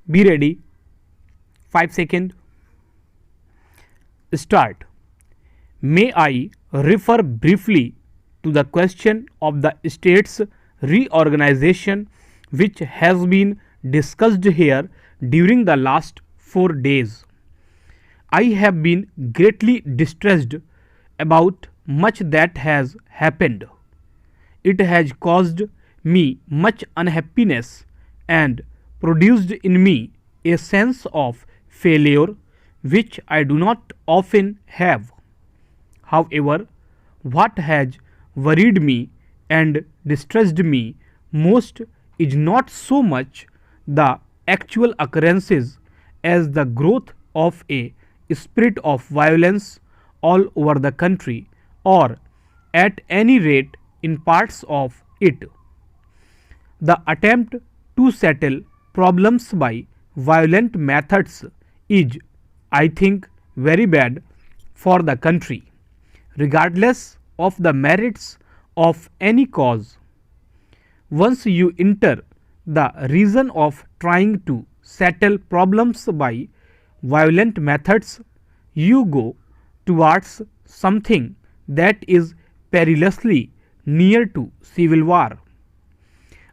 Be ready. 5 seconds. Start. May I refer briefly to the question of the state's reorganization which has been discussed here during the last 4 days. I have been greatly distressed about much that has happened. It has caused me much unhappiness and produced in me a sense of failure which I do not often have. However, what has worried me and distressed me most is not so much the actual occurrences as the growth of a spirit of violence all over the country, or at any rate in parts of it. The attempt to settle problems by violent methods is, I think, very bad for the country, regardless of the merits of any cause. Once you enter the reason of trying to settle problems by violent methods, you go towards something that is perilously near to civil war.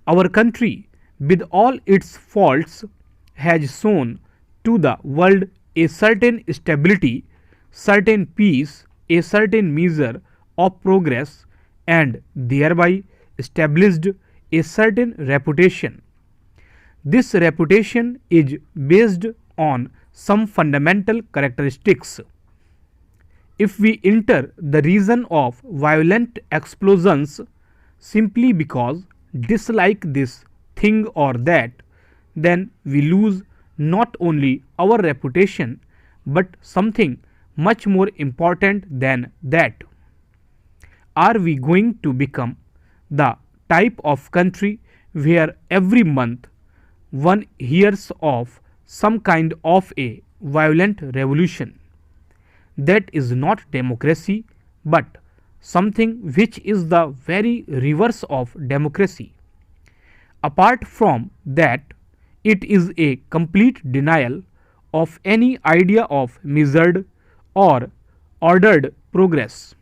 Our country, with all its faults, has shown to the world a certain stability, certain peace, a certain measure of progress, and thereby established a certain reputation. This reputation is based on some fundamental characteristics. If we enter the region of violent explosions simply because dislike this thing or that, then we lose not only our reputation but something much more important than that. Are we going to become the type of country where every month one hears of some kind of a violent revolution? That is not democracy but something which is the very reverse of democracy. Apart from that, it is a complete denial of any idea of measured or ordered progress.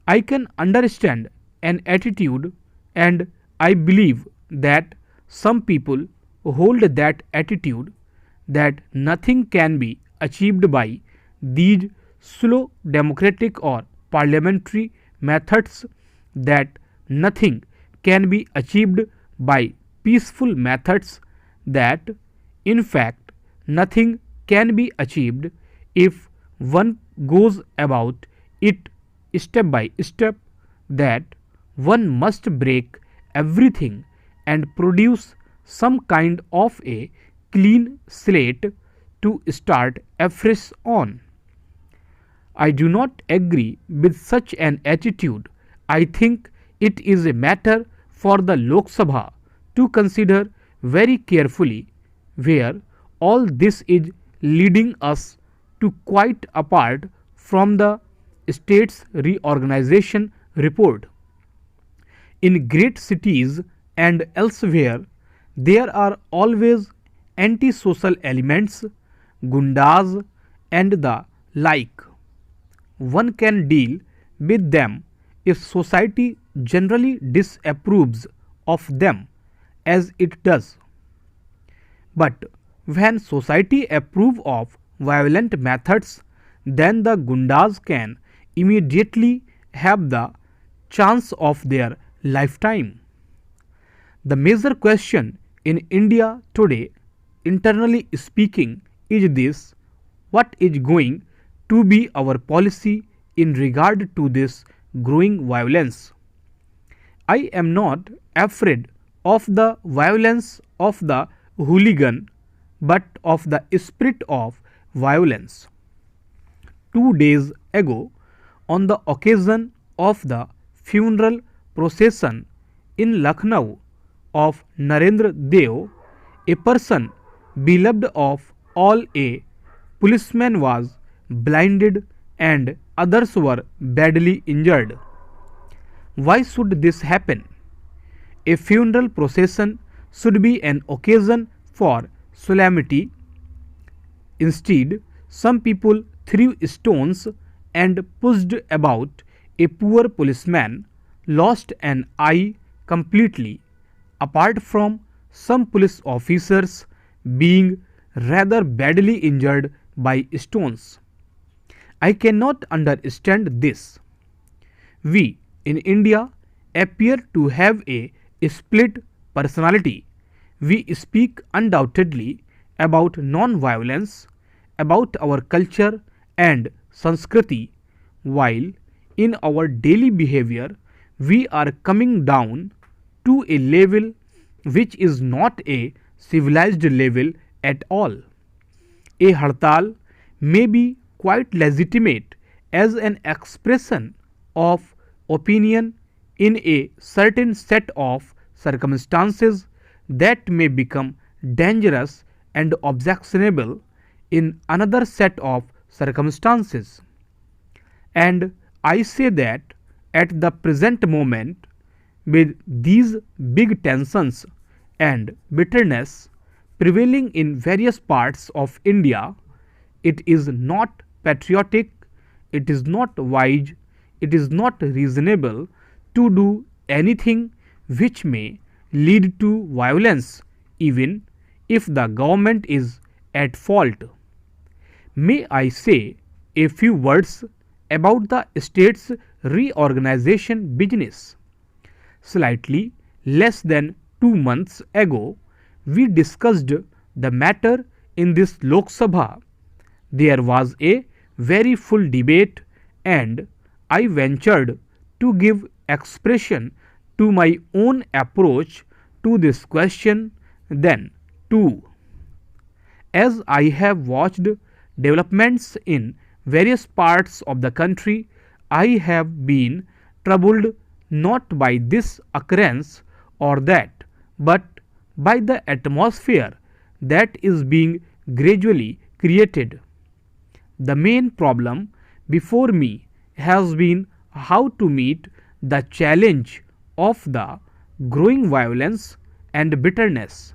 I can understand an attitude, and I believe that some people hold that attitude, that nothing can be achieved by these slow democratic or parliamentary methods, that nothing can be achieved by peaceful methods, that in fact nothing can be achieved if one goes about it step by step, that one must break everything and produce some kind of a clean slate to start afresh on. I do not agree with such an attitude. I think it is a matter for the Lok Sabha to consider very carefully, where all this is leading us to quite apart from the state's reorganization report. In great cities and elsewhere, there are always anti-social elements, gundas and the like. One can deal with them if society generally disapproves of them, as it does. But when society approve of violent methods, then the gundas can immediately have the chance of their lifetime. The major question in India today, internally speaking, is this: what is going to be our policy in regard to this growing violence? I am not afraid of the violence of the hooligan, but of the spirit of violence. 2 days ago, on the occasion of the funeral procession in Lucknow of Narendra Dev, a person beloved of all, a policeman, was blinded and others were badly injured. Why should this happen? A funeral procession should be an occasion for solemnity. Instead, some people threw stones and pushed about. A poor policeman lost an eye completely, apart from some police officers being rather badly injured by stones. I cannot understand this. We in India appear to have a split personality. We speak undoubtedly about non violence, about our culture and Sanskriti, while in our daily behavior we are coming down to a level which is not a civilized level at all. A hartal may be quite legitimate as an expression of opinion in a certain set of circumstances that may become dangerous and objectionable in another set of circumstances. And I say that at the present moment, with these big tensions and bitterness prevailing in various parts of India, it is not patriotic, it is not wise, it is not reasonable to do anything which may lead to violence, even if the government is at fault. May I say a few words about the state's reorganization business? Slightly less than 2 months ago, we discussed the matter in this Lok Sabha. There was a very full debate, and I ventured to give expression to my own approach to this question then too. As I have watched developments in various parts of the country, I have been troubled not by this occurrence or that, but by the atmosphere that is being gradually created. The main problem before me has been how to meet the challenge of the growing violence and bitterness.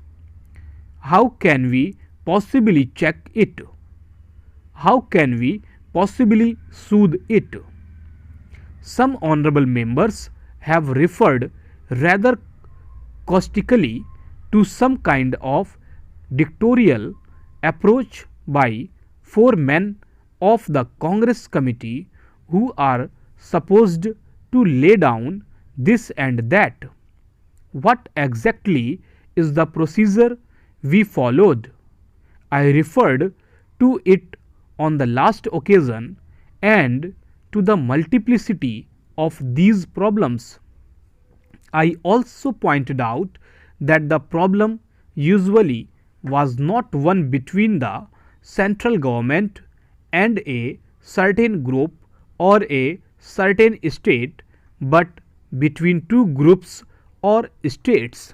How can we possibly check it? How can we possibly soothe it? Some honorable members have referred rather caustically to some kind of dictatorial approach by 4 men of the Congress committee who are supposed to lay down this and that. What exactly is the procedure we followed? I referred to it on the last occasion and to the multiplicity of these problems. I also pointed out that the problem usually was not one between the central government and a certain group or a certain state, but between two groups or states.